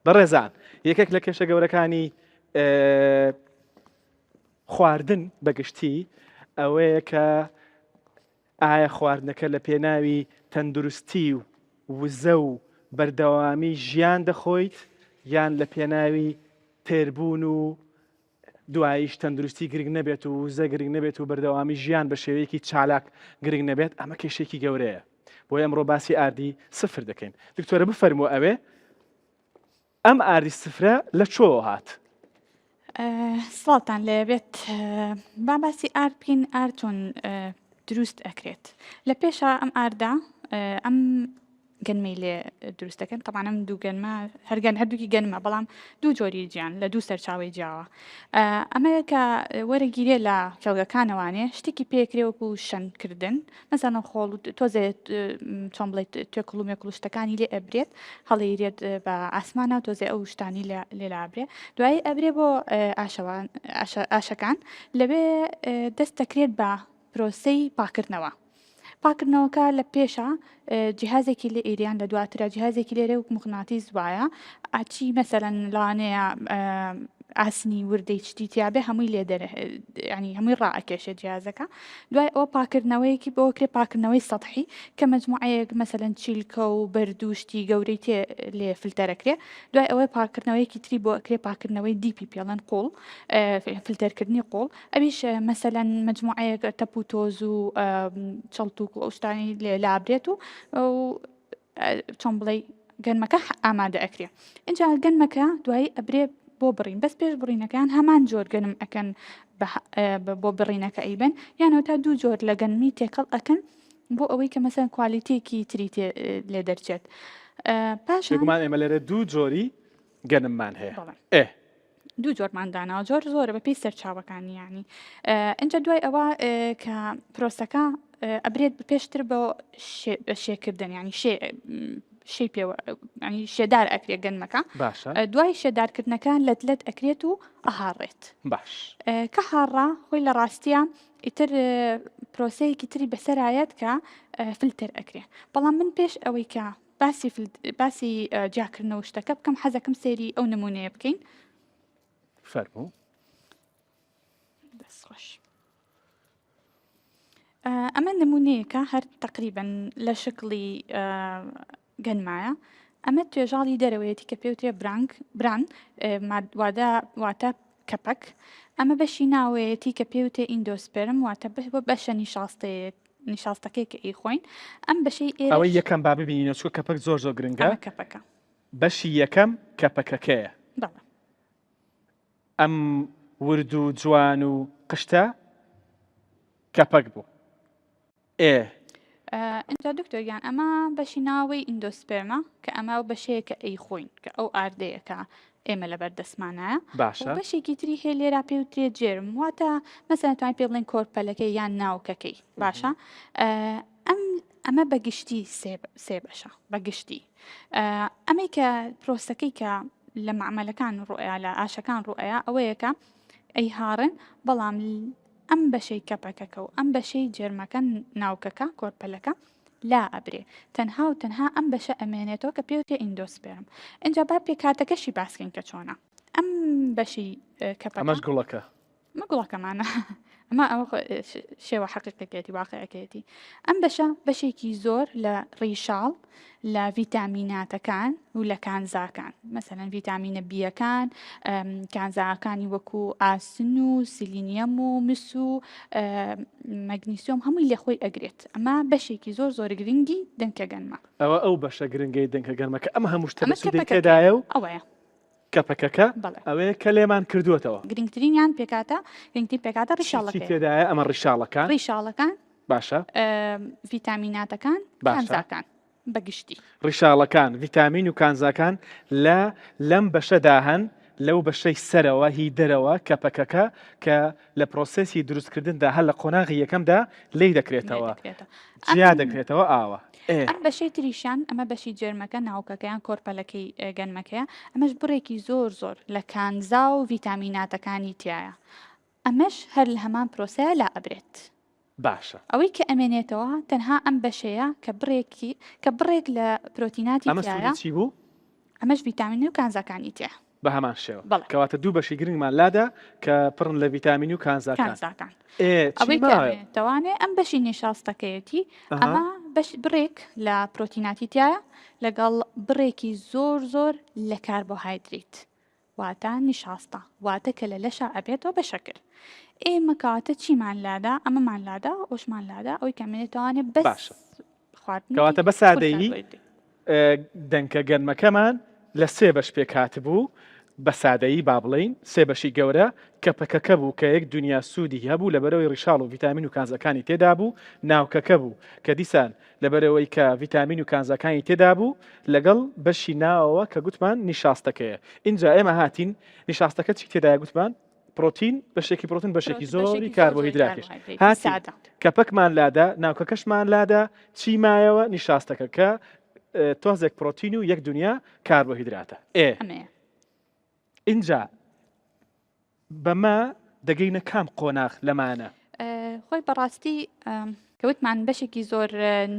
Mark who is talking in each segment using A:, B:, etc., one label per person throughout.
A: بەڕێزان یەکێک لە کێشە گەورەکانی خواردن بەگشتی ئەوەیە کە ئایا خواردنەکە لە پێناوی تەندروستی و وزە و بەردەوامی ژیان دەخۆیت یان لە پێناوی تێربوون و دواییش تەندروستی گرنگ نەبێت و وزە گرنگ نەبێت و بەردەوامی ژیان بە شێوەیەکی چالاک گرنگ نەبێت ئەمە کێشێکی گەورەیە بۆ ئەمڕۆ باسی ئاردی سفر دەکەین دکتۆرە بفەرموو ئەوێ ئەم ئاردی سفرە لە چۆ هات
B: سڵاتان لەبێت با باسی ئارد بکەین ئارد چۆن دروست ئەکرێت لە پێشە ئەم ئاردا ئەم گەنمەی لێ دروست دەکەن طبعاً ئەم دوو گەنمە هەردووکی گەنمە بەڵام دوو جۆری گیان لە دوو سەرچاوی جیاوە ئەمە کە وەرەگیرێ لە کێڵگەکانەوانێ شتێکی پێکرێ وەکو شەنکردن مەزانە خۆڵ تۆزێت چۆن بڵێت توێکڵومێک و شتەکانی لێ ئەبرێت هەڵیرێت بە ئاسمانە و تۆزێ ئەو شتانی لێلابرێ دوایی ئەبرێ بۆ ئاشەکان لەبێ دەست دەکرێت بە پرۆسەی پاکردنەوە پاکردنەوەکە لە پێشە جیهازێکی لە ئێریان لە دواترە جیهازێکی لێرە و مغناطیس وایە ئاچی مەسەرەن لاوانەیە ئاسنی وردەی چتی تیاابێ هەمووی لێ ینی هەمووی ڕائکێشێت جیازەکە دوای ئەوە پاکردنەوەیەکی بۆ کرێ پاکردنەوەی سەحی کە مجموعەیەک مەسەرەن چیلکە و بەردوشتی گەورەی تێ لێ فلتەرەکرێ دوای ئەوەی پاکردنەوەیەکی تری بۆ ئەکرێ پاکردنەوەی دیپی پێڵەن قوڵ فلتەرکردنی قوڵ ئەویش مەسەرەن مجموعەیەک تەپ و تۆز و چڵتوک و ئەوشتانی لێ لابرێت و چۆن بڵێ گەنمەکە ئامادە ئەکرێ اینجا گەنمەکە دوایی ئەبرێ بۆ بڕین بەس پێش بڕینەکان هەمان جۆر گەنم ئەکەن بۆ بڕینەکە ئەیبن یانەوە تا دوو جۆر لە گەنمی تێکەڵ ئەکەن بۆ ئەوەی کە مەسەن کوالیتێکی تری لێ دەرچێت
A: پاشمان ئێمە لێرە دوو جۆری گەنممان هەیە
B: دوو جۆرماندانەوە زۆرە بە پێی سەرچاوەکانی ینی اینجا دوای ئەوە کە پرۆسەکە ئەبرێت پێشتر بۆ شێکردن ینی شەی پێوە ینی شێدار ئەکرێت گەنمەکە دوای شێدارکردنەکە لەت ئەکرێت و ئەهاڕێت
A: باش
B: کە هاڕا خۆی لە ڕاستیە ئیتر پرۆسەیەکی تری بەسەرایەت کە فلتر ئەکرێ بەڵام من پێش ئەوەی کە باسی جاکردنەوە شتەکە بکەم حەزەکەم سێری ئەو نمونەیە بکەین
A: فەرموو
B: دەستخۆش ئەمە نمونەیەکە هەر تقریبن لە شکلی گەنمایە ئەمە توێژاڵی دەرەوەیەتی کە پێوتێ بران واتە کەپەک ئەمە بەشی ناوەیەتی کە پێوتێ ئیندۆسپێرم واتە بەشە نیشاستەکەی کە ئیخۆین ئەم بەشەی
A: ئەوەی یەکەم با ببینینە چوە کەپەک زۆر گرنگە
B: کەپەکە
A: بەشی یەکەم کەپەکەکەیە ئەم ورد و جوان و قشتە کەپەک بوو
B: اینجا دکتۆریان ئەمە بەشی ناوەی ئیندۆسپێرمە کە ئەمە بەشەیە کە ئەیخۆین کە ئەو ئاردەیەکە ئێمە لە بەردەسمانایە
A: باشە
B: بەشێکی تری هەیە لێرا پێوترێ جێرم واتە مەسەن توانین پێ بڵێن کۆرپەلەکەی یان ناوکەکەی باشە ئەمە بەگشتی سێ بەشە بەگشتی ئەمەی کە پرۆسەکەی کە لە معمەلەکان ڕۆیا لە ئاشەکان ڕۆیا ئەوەیەکە ئەی هاڕن بەڵام ئەم بەشەی کەپەکەکە و ئەم بەشەی جێرمەکە ناوکەکە کۆرپەلەکە لا ئەبرێ تەنها و تەنها ئەم بەشە ئەمێنێتەوە کە پێوتێ ئیندۆسپێرم اینجا با پێکاتەکەشی باسکەین کە چۆنە ئەم بەشی کەپەکە
A: ئەمەش گوڵەکە
B: گوڵەکەمانە ئەمە ئەوە شێوە حەقیقەکەیەتی واقعەکەیەتی ئەم بەشێکی زۆر لە ڕیشاڵ لە ڤیتامیناتەکان و لە کانزاکان مەسەرەن ڤیتامینە بیەکان کانزاکانی وەکو ئاسن و سیلینیەم و مس و مەگنیسیۆم هەمووی لە خۆی ئەگرێت ئەمە بەشێکی زۆر گرنگی دەنکە گەنمە
A: ئەو بەشە گرنگەی دەنکە گەنمەکە ئەمە هەموو شتە تێدایە و
B: ئەوەیە
A: کەپەکەکە ئەوەیە کە لێمان کردووەتەوە
B: گرنگترینیان گرنگترین پێکاتە ڕیشاڵەکە
A: تێدایە ئەمە ڕیشاڵەکان
B: باشە ڤیتامیناتەکان کانزاکان بەگشتی
A: ڕیشاڵەکان ڤیتامین و کانزاکان لەم بەشەدا هەن لەو بەشەی سەرەوە هی دەرەوە کەپەکەکە کە لە پرۆسەسی دروستکردندا هەر لە قۆناغی یەکەمدا لی دەکرێتەوە جیا دەکرێتەوە ئاوە
B: ئەم بەشەی تریشان ئەمە بەشی جێرمەکە ناوکەکەیان کۆرپەلەکەی گەنمەکەیە ئەمەش بڕێکی زۆر لە کانزا و ڤیتامیناتەکانی تایە ئەمەش هەر لە هەمان پرۆسەیە لا ئەبرێت
A: باشە
B: ئەوەی کە ئەمێنێتەوە تەنها ئەم بەشەیە کە بڕێک لە پرۆتیناتی تایە
A: چی بوو؟
B: ئەمەش ڤیتامینی و کانزاکانی تێ
A: بە هەمان شێوە
B: بەڵێ.
A: کەواتە دوو بەشی گرنگمان لادا کە پڕن لە ڤیتامین و کانزاکان
B: کانزاکان
A: چی
B: ئەوەی
A: ماوێ؟
B: دەوانێت ئەم بەشی نشاستەکەیەتی ئەمە بڕێک لە پرۆتیناتی تایە لەگەڵ بڕێکی زۆر لە کاربۆهایدریت واتە نشاستە واتە کە لە لەشە ئەبێتەوە بە شەکر ئێمە کاتە چیمان لادا ئەمەمان لادا ئەوشمان لادا ئەوەی کەمێنێتوانێت
A: باشە کەواتە بە سادەیی دەنکە گەنمەکەمان لە سێ بەش پێک هاتبوو بە سادەیی با بڵین سێ بەشی گەورە کەپەکەکە بوو کە یەک دنیا سوودی هەبوو لەبەرەوەی ڕیشاڵ و ڤیتامین و کانزەکانی تێدا بوو ناوکەکە بوو کە دیسان لەبەرەوەی کە ڤیتامین و کانزەکانی تێدا بوو لەگەڵ بەشی ناوەوە کە گوتمان نیشاستەکەیە اینجا ئێمە هاتین نیشاستەکە چی تێدایە گوتمان پرۆتین بەشێکی پرۆتین بەشێکی زۆری کاربۆهیدراتیش هاتی کەپەکمان لادا ناوکەکەشمان لادا چی مایەوە نیشاستەکە کە تۆزێک پرۆتین و یەک دنیا کاربۆهیدراتە اینجا بەمە دەگەینە کام قۆناغ لەمانە
B: خۆی بەڕاستی کەوتمان بەشێکی زۆر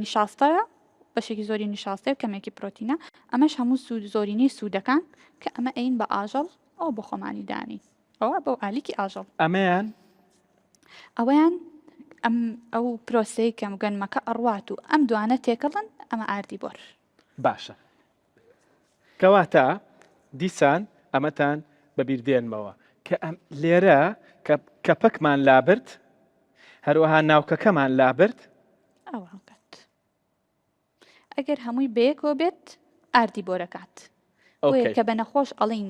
B: نیشاستەیە بەشێکی زۆری نیشاستەیە کەمێکی پرۆتینە ئەمەش هەموو زۆرینەی سوودەکان کە ئەمە ئەین بە ئاژەڵ ئەو بە خۆمانی دانی ئەوە بەو ئالیکی ئاژەڵ ئەوەیان ئەو پرۆسەی کەم گەنمەکە ئەڕوات و ئەم دوانە تێکەڵن ئەمە ئاردی بۆر
A: باشە کەواتە دیسان ئەمەتان بەبیردێنمەوە کە لێرە کەپەکمان لابرد هەروەها ناوکەکەمان لابرد
B: ئەوکات ئەگەر هەمووی بەیەکەوە بێت ئاردی بۆرەکات کە بە نەخۆش ئەڵین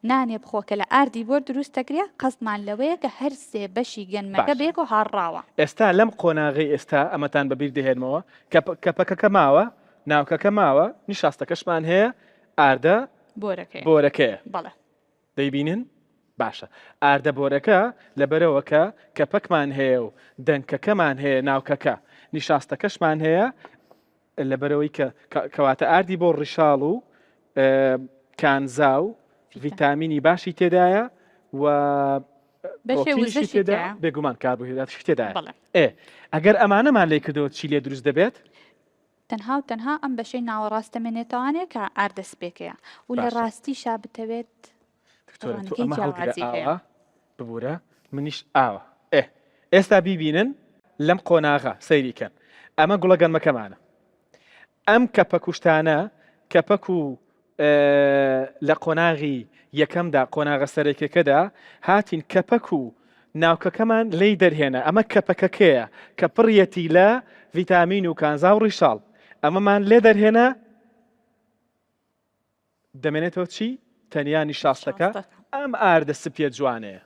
B: نانێ بخۆ کە لە ئاردی بۆر دروست دەکرێ قەزمان لەوەیە کە هەر سێ بەشی گەنمەکە بێک و هاڕاوە
A: ئێستا لەم قۆناغی ئێستا ئەمەتان بەبیر دەهێنمەوە کەپەکەکە ماوە ناوکەکە ماوە نیشاستەکەشمان هەیە ئاردە بۆرەکەیە
B: بەڵێ
A: دەیبینن باشە ئاردە بۆرەکە لەبەرەوە کە کەپەکمان هەیە و دەنکەکەمان هەیە ناوکەکە نیشاستەکەشمان هەیە لەبەرەوەی کەواتە ئاردی بۆ ڕیشاڵ و کانزا و ڤیتامینی باشی تێدایە و بێگومان کاربۆهیدراتیش تێدایە ئەگەر ئەمانەمان لێ کردەوە چی لێ دروست دەبێت
B: تەنها ئەم بەشەی ناوەڕاستەمێنێتوانێت کە ئاردە سپێکەیە و لە ڕاستیشا بتەوێت
A: ببوورە منیش ئاوە ئێستا بیبینن لەم قۆناغا سەیریکەن ئەمە گوڵە گەنمەکەمانە ئەم کەپە کوشتانە کەپەک و لە قۆناغی یەکەمدا قۆناغە سەرێکەکەدا هاتین کەپەک و ناوکەکەمان لی دەرهێنا ئەمە کەپەکەکەیە کە پڕیەتی لە ڤیتامین و کانزا و ڕیشاڵ ئەمەمان لێ دەرهێنا دەمێنێتەوە چی؟ تەنیا نیشاستەکە ئەم ئاردە سپیە جوانەیە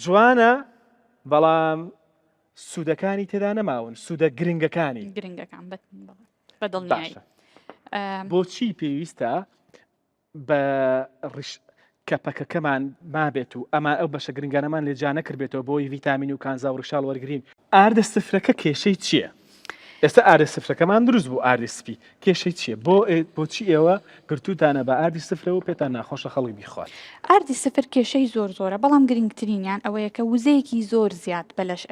A: جوانە بەڵام سوودەکانی تێدا نەماون سوودە گرنگەکانی بۆچی پێویستە بە کەپەکەکەمان مابێت و ئەمە ئەو بەشە گرنگانەمان لێجا نەکردبێتەوە بۆی ڤیتامین و کانزا و ڕیشاڵ وەرگرین ئاردە سفرەکە کێشەی چییە؟ ئێستا ئاردە سفرەکەمان دروست بوو ئاردی سپی کێشەی چییە؟ بۆچی ئێوە گرتوتانە بە ئاردی سفرەوە پێتان ناخۆشە خەڵی بیخوات؟
B: ئاردی سفر کێشەی زۆرە بەڵام گرنگترینیان ئەوەیە کە وزەیەکی زۆر زیاد بەلەش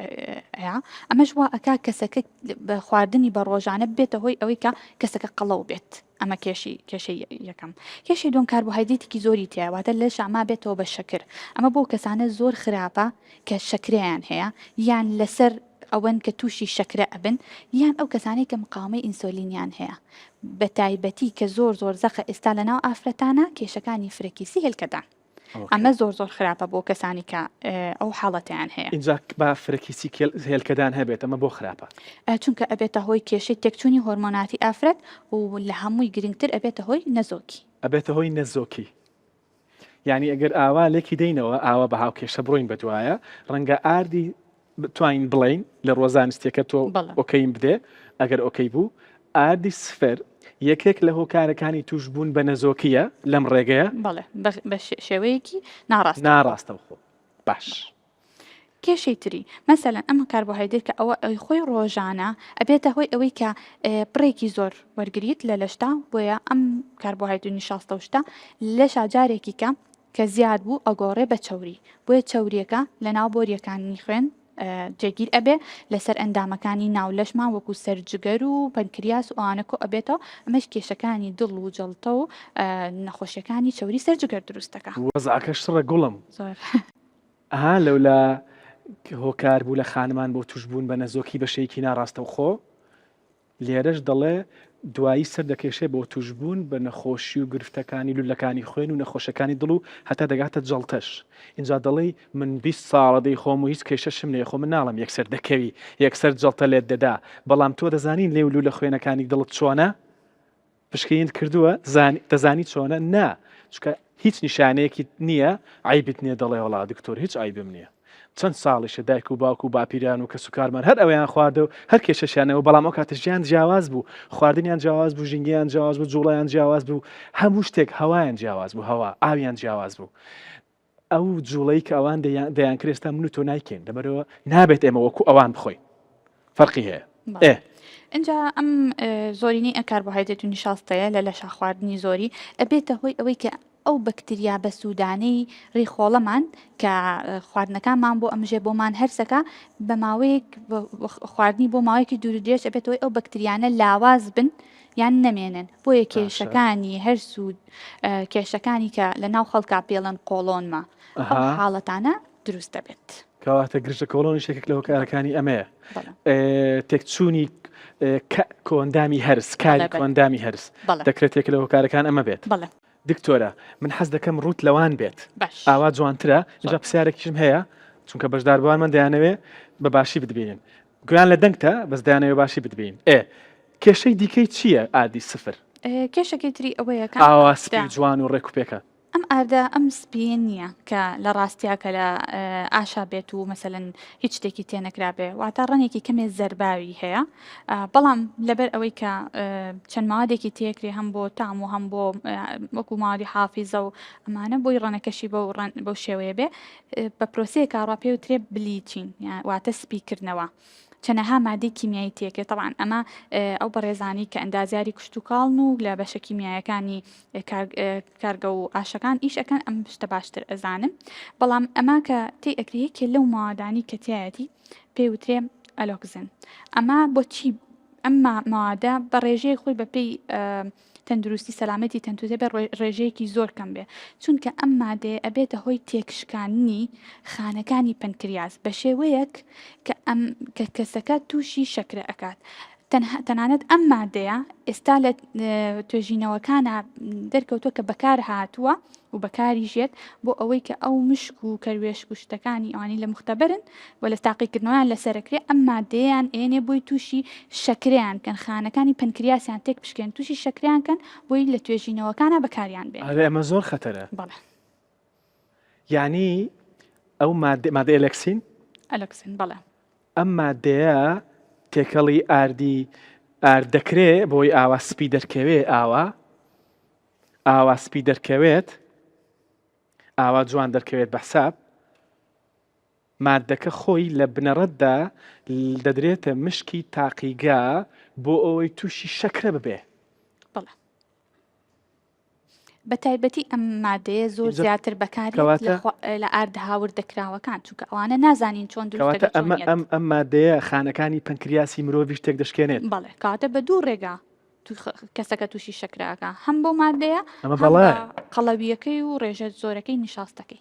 B: ئەمەش وا ئەکا کەسەکە بە خواردنی بە ڕۆژانە بێتە هۆی ئەوەی کە کەسەکە قەڵەو بێت ئەمە کێشەی یەکەم کێشەی دوم کاربۆهایدرێتێکی زۆری تیاواتە لە شەما بێتەوە بە شەکر ئەمە بۆ کەسانە زۆر خراپە کە شەکرەیان هەیە یان لەسەر ئەوەن کە تووشی شەکرە ئەبن یان ئەو کەسانەی کە مقاومەی ئینسۆلینیان هەیە بە تایبەتی کە زۆر زەخە ئێستا لەناو ئافرەتانە کێشەکانی فرەکیسی هێلکەدان ئەمە زۆر خراپە بۆ کەسانی کە ئەو حاڵەتیان هەیە
A: اینجا با فرەکیسی هێلکەدان هەبێت ئەمە بۆ خراپە
B: چونکە ئەبێتە هۆی کێشەی تێکچوونی هۆرمۆناتی ئافرەت و لە هەمووی گرنگتر ئەبێتە هۆی
A: نەزۆکی یعنی ئەگەر ئاوا لێکی دەینەوە ئاوا بە هاوکێشە بڕۆین بەدوایە ڕەنگە ئاردی توانین بڵین لە ڕۆزانستیەکە تۆ ئۆکەیم بدێ ئەگەر ئۆکەی بوو ئاردی سفر یەکێک لە هۆکارەکانی توش بوون بە نەزۆکیە لەم ڕێگەیە
B: بە شێوەیەکی
A: ناڕاستە بخۆ باش
B: کێشەی تری مەسەلەن ئەمە کاربۆهایدرێت کە ئەوە ئەوی خۆی ڕۆژانە ئەبێتە هۆی ئەوەی کە پڕێکی زۆر وەرگریت لە لەشتا بۆیە ئەم کاربۆهایدرێت نیشاستە وشتا لەشا جارێکی کە زیاد بوو ئەگۆڕێ بە چەوری بۆیە چەوریەکە لە ناو بۆریەکانی خوێن جێگیر ئەبێ لەسەر ئەندامەکانی ناولەشمان وەکو سەرجگەر و پەنکریاس و ئەوانەکۆ ئەبێتەوە ئەمەش کێشەکانی دڵ و جەڵتە و نەخۆشیەکانی چەوری سەرجگەر دروستەکە.
A: وەزعەکەش ڕە گوڵم
B: زۆر
A: لەولا هۆکار بوو لە خانمان بۆ توشبوون بە نەزۆکی بەشەیەکی ناڕاستە و خۆ لێرەش دەڵێ دوایی سەر دەکێشێ بۆ توشبوون بە نەخۆشی و گرفتەکانی لولەکانی خوێن و نەخۆشەکانی دڵ و هەتا دەگاتە جەڵتەش. اینجا دەڵێ من 20 ساڵە دەی خۆم و هیچ کێشەشم نێ خۆ من ناڵم یەکسەر دەکەوی یەکسەر جەڵتە لێت دەدا بەڵام تۆ دەزانین لێ و لولە خوێنەکانی دڵت چۆنە پشکەیت کردووە دەزانی چۆنە نا چکە هیچ نیشانەیەکی نییە عیبت نییە دەڵێ وڵا دکتۆر هیچ عیبم نییە. چەند ساڵیشە دایک و باوک و باپیران و کەس و کارمان هەر ئەویان خواردە و هەر کێشەشیانەوە بەڵام ئەو کاتە ژیان جیاواز بوو خواردنیان جیاواز بوو ژینگیان جیاواز بوو جوڵیان جیاواز بوو هەموو شتێک هەوایان جیاواز بوو هەوا ئاویان جیاواز بوو. ئەو جوڵەی کە ئەوان دەیان کرێستا من و تۆ نایکەین لەبەرەوە نابێت ئێمە وەکو ئەوان بخۆین فەرقی هەیە.
B: اینجا ئەم زۆرینەی کاربۆهایدرێت و نیشاستەیە لە لەشە خواردنی زۆری ئەبێتە هۆی ئەوەی کە ئەو بەکتریا بە سوودانەی ڕێخۆڵەمان کە خواردنەکانمان بۆ ئەمژێ بۆمان هەرسەکە بە ماوەیەک خواردنی بۆ ماوەیەکی دوور درێژ ئەبێتەوەی ئەو بەکتریانە لاواز بن یان نەمێنن بۆیە کێشەکانی هەر سوود کێشەکانی کە لە ناو خەڵکا پێڵەن قۆڵۆنمە ئەو حاڵەتانە دروست دەبێت.
A: کەواتە گرژە کۆڵۆنی شێکێک لە هۆکارەکانی ئەمەیە تێکچوونی کۆندامی هەرس کاری کۆندامی هەرس دەکرێتێک لە هۆکارەکان ئەمە بێت. دکتۆرە من حەز دەکەم ڕوت لەوان بێت ئاوا جوانترە اینجا پرسیارێکیشم هەیە چونکە بەشداربووانمان دەیانەوێ بە باشی بتبینن گویان لە دەنگتە بەس دەیانەوێ باشی بتبین کێشەی دیکەی چییە ئادی سفر
B: کێشەکەی تری ئەوەیە
A: ئاوا سپی جوان و ڕێکوپێکە
B: ئەم ئاردا ئەم سپیە نییە کە لە ڕاستیا کە لە ئاشا بێت و مەسەلەن هیچ شتێکی تێنەکرابێ واتە ڕەنێکی کەمێ زەرباوی هەیە بەڵام لەبەر ئەوەی کە چەند ماوەدێکی تێکرێ هەم بۆ تام و هەم بۆ وەکو ماوەی حافیزە و ئەمانە بۆی ڕەنەکەشی بەو شێوەیە بێ بە پرۆسەیەکە ڕاپێ وترێ بلیچین واتە سپیکردنەوە چەنەها مادەی کیمیایی تێکێت طبعاً ئەمە ئەو بەڕێزانی کە ئەندازیاری کشت و کاڵن و لە بەشە کیمیایەکانی کارگە و ئاشەکان ئیش ئەەکەن ئەم شتە باشتر ئەزانم بەڵام ئەما کە تێ ئەکرێکێ لەو ماوادانی کە تایەتی پێی وترێ ئەلۆکزن ئەما بۆچی ئەمما ماوادە بە ڕێژەیە خۆی بەپێی تەندروستی سەلامەتی تەندروستی بە ڕێژەیەکی زۆر کەم بێ چونکە ئەم مادەیە ئەبێتە هۆی تێکشکاندنی خانەکانی پەنکریاس بە شێوەیەک کە کەسەکە تووشی شەکرە ئەکات تەنانەت ئەم مادەیە ئێستا لە توێژینەوەکانە دەرکەوتووە کە بەکار هاتووە و بەکاری ژێت بۆ ئەوەی کە ئەو مشک و کەروێش و شتەکانی ئەوانی لە مختبرن و لە تاقیکردنەوەیان لەسەرکرێ ئەم مادەیان ئێنێ بۆی تووشی شەکریان کەن خانەکانی پەنکریاسیان تێک بشکێن تووشی شەکریان کەن بۆی لە توێژینەوەکانە بەکاریان بێن
A: ئەمە زۆر خەتەرە
B: بەڵێ
A: یعنی ئەو مادە ئەلەکسین
B: بەڵێ
A: ئەم مادەیە تێکەڵی ئاردەکرێ بۆی ئاوا سپی دەرکەوێ ئاوا سپی دەرکەوێت ئاوا جوان دەرکەوێت بە حساب مادەکە خۆی لە بنەڕەتدا دەدرێتە مشکی تاقیگا بۆ ئەوەی تووشی شەکرە ببێ
B: بەڵێ بە تایبەتی ئەم مادەیە زۆر زیاتر بەکاری لە ئارد هاوردەکراوەکان چونکە ئەوانە نازانین چۆن
A: دروستە ئەم مادەیە خانەکانی پەنکریاسی مرۆڤ شتێک دەشکێنێت
B: بەڵێ کاتە بە دوو ڕێگا کەسەکە تووشی شەکراکە هەم بۆ مادەیە قەڵەویەکەی و ڕێژە زۆرەکەی نیشاستەکەی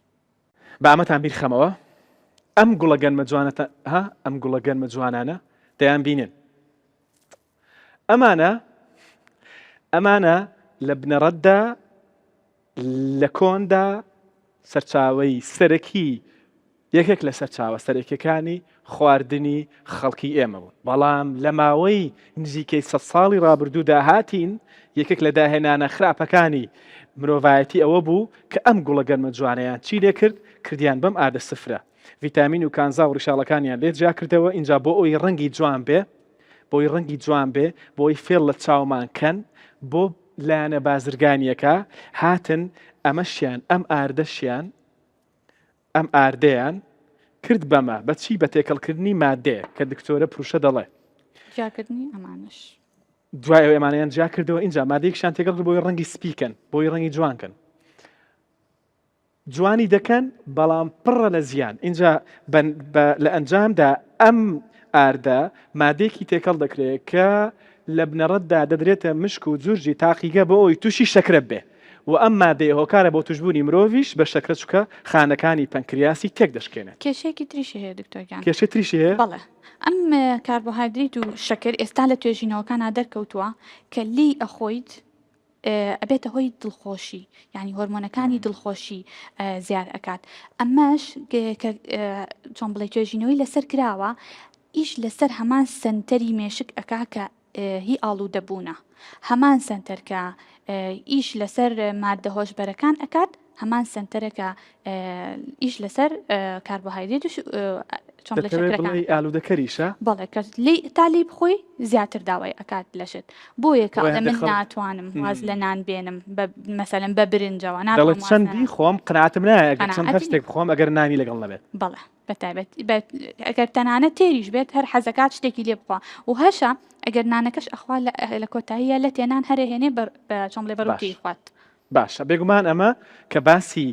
A: بە ئەمەتان بیر خەمەوە ئەم گوڵەگەنمە جوانەتە ئەم گوڵەگەنمە جوانانە دەیان بینن ئەمانە لە بنەڕەتدا لە کۆندا سەرچاوەی سەرەکی یەکێک لە سەرچاوە سەرەکیەکانی خواردنی خەڵکی ئێمە بوون بەڵام لە ماوەی نزیکەی 100 ساڵی ڕابردوودا هاتین یەکێک لە داهێنانە خراپەکانی مرۆڤایەتی ئەوە بوو کە ئەم گوڵەگەنمە جوانەیان چی لێ کردیان بەم ئاردە سفرە ڤیتامین و کانزا و ڕیشاڵەکانیان لێ جیا کردەوە اینجا بۆ ئەوی ڕەنگی جوان بێ بۆی فێڵ لە چاومان کەن بۆ لایەنە بازرگانیەکە هاتن ئەمەشیان ئەم ئاردەیان کرد بەمە بەچی بە تێکەڵکردنی مادێ کە دکتۆرە پروشە دەڵێ
B: جاکردنی ئەمانش
A: دوای ئەمانیان جا کردەوە اینجا مادەیەکشان تێکەڵ بۆی ڕەنگی سپیکەن بۆی ڕەنگی جوانکەن جوانی دەکەن بەڵام پڕە لە زیان اینجا لە ئەنجامدا ئەم ئاردە مادێکی تێکەڵ دەکرێت کە لە بنەڕەتدا دەدرێتە مشک و جورجی تاقیگە بۆ ئەوی تووشی شەکرە بێ و ئەم مادەی هۆکارە بۆ توشببوونی مرۆڤیش بە شەکرە چووکە خانەکانی پەنکریاسی تێک دەشکێنێت.
B: کێشەیەکی تریشی هەیە دکتۆرگیان.
A: کێشە تریشی هەیە؟
B: بەڵێ ئەم کاربۆهایدریت و شەکر ئێستا لە توێژینەوەکانە دەرکەوتووە کە لی ئەخۆیت ئەبێتە هۆی دڵخۆشی ینی هۆرمۆنەکانی دڵخۆشی زیاد ئەکات ئەمەش چۆن بڵێ توێژینەوەی لەسەر کراوە ئیش لەسەر هەمان سنتەری مێشک ئەکا کە هی ئاڵوودەبوونە هەمان سنتەرکە ئیش لەسەر مادە هۆشبەرەکان ئەکات هەمان سنتەرەکە ئیش لەسەر کاربۆهایدرێت
A: ئالوودەکەریشە
B: بەڵێ کە تا لی بخۆی زیاتر داوای ئەکات لەشت بۆیە کە من ناتوانم واز لە نان بێنم مەسەلەن بە برنجەوە
A: دەڵێت چەندی خۆم قناعتم نایە چەند هەستێک بخۆم ئەگەر نانی لەگەڵ نەبێت.
B: بەڵێ بەتایبەت ئەگەر تەنانە تێریش بێت هەر حەزەکات شتێکی لێ بخوا و هەشە ئەگەر نانەکەش ئەخوا لە کۆتاییە لە تێنان هەرێهێنێ چۆن بڵێ بەڕووتی خوات.
A: باشە بێگومان ئەمە کە باسی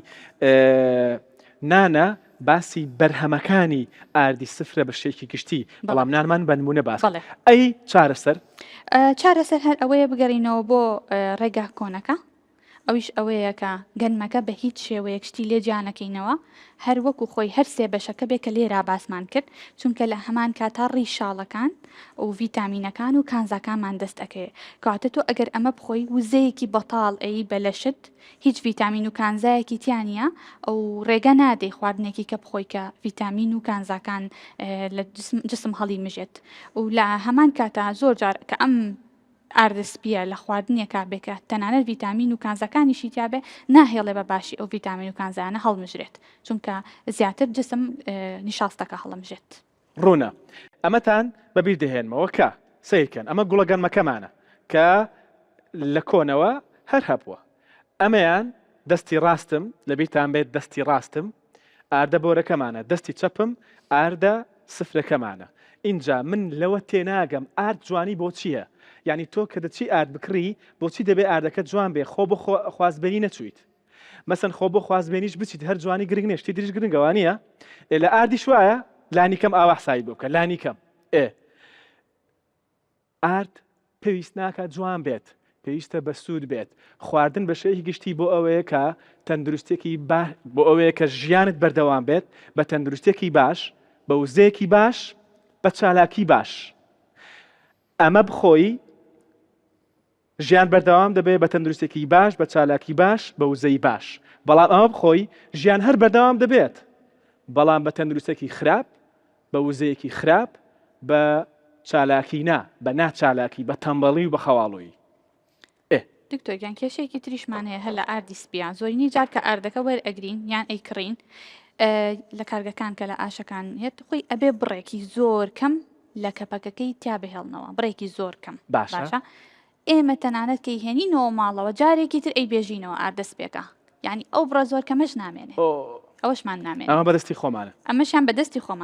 A: نانە باسی بەرهەمەکانی ئاردی سفرە بە شێکی گشتی بەڵام نانمان بە نمونە باس ئەی چارەسەر
B: هەر ئەوەیە بگەڕینەوە بۆ ڕێگا کۆنەکە ئەویش ئەوەیە کە گەنمەکە بە هیچ شێوەیەکشتی لێ جیانەکەینەوە هەر وەکو خۆی هەر سێ بەشەکە بێ کە لێرا باسمان کرد چونکە لە هەمان کاتا ڕیشاڵەکان و ڤیتامینەکان و کانزاکانمان دەست ئەەکەی کاتە تۆ ئەگەر ئەمە بخۆی وزەیەکی بەتاڵ ئەی بەلەشت هیچ ڤیتامین و کانزایەکی تیانە ئەو ڕێگە نادەی خواردنێکی کە بخۆی کە ڤیتامین و کانزاکان لە جسم هەڵی مژێت و لە هەمان کاتا زۆر جار کە ئەم ئاردەسپیە لە خواردنیەکە بێکە تەنانەت ڤیتامین و کانزەکانیشی تیاابێ ناهێڵێ بە باشی ئەو ڤیتامین و کانزانە هەڵمژرێت چونکە زیاتر جسم نیشاستەکە هەڵمژێت.
A: ڕوونە ئەمەتان بەبییر دەهێنمەوە کە سیرکەن ئەمە گوڵەگەنمەکەمانە کە لە کۆنەوە هەر هەبووە ئەمەیان دەستی ڕاستم لەبییرتان بێت دەستی ڕاستم ئاردە بۆرەکەمانە دەستی چەپم ئاردە سفرەکەمانە اینجا من لەوە تێناگەم ئارد جوانی بۆ چییە؟ یعنی تۆ کە دەچی ئارد بکڕی بۆچی دەبێ ئاردەکە جوان بێ خۆ بۆ خوازبێنی نەچویت مەسەن خۆ بۆ خوازبێنیش بچیت هەر جوانی گرنگ نێشتی دریش گرنگەوانیە لە ئاردیش وایە لانی کەم ئاوا حسابی بکە لانی کەم ئارد پێویست ناکات جوان بێت پێویستە بە سوود بێت خواردن بە شێوەیەکی گشتی بۆ ئەوەیە کە تەندروستێکی بۆ ئەوەیە کە ژیانت بەردەوام بێت بە تەندروستێکی باش بە وزەیەکی باش بە چالاکی باش ئەمە بخۆی ژیان بەردەوام دەبێت بە تەندروستێکی باش بە چالاکی باش بە وزەی باش بەڵام ئەمە بخۆی ژیان هەر بەردەوام دەبێت بەڵام بە تەندروستێکی خراپ بە وزەیەکی خراپ بە چالاکی نا بە ناچالاکی بە تەمبەڵی و بە خەواڵۆیی.
B: دکتۆرگیان کێشەیەکی تریشمان هەیە هەر لە ئاردی سپیان زۆرینی جار کە ئاردەکە وەرئەگرین یان ئەیکڕین لە کارگەکان کە لە ئاشەکان هێت خۆی ئەبێ بڕێکی زۆر کەم لە کەپەکەکەی تا بهێڵنەوە بڕێکی زۆر کەم باشە ئێمە تەنانەت کەی هێنینەوە ماڵەوە جارێکی تر ئەی بێژینەوە ئاردەسپێکە یعنی ئەو بڕە زۆر کەمەش نامێنێ ئەوەشمان نامێنێت
A: ئەمە بەدەستی خۆمانە
B: ئەمەشیان بەدەستی خۆمان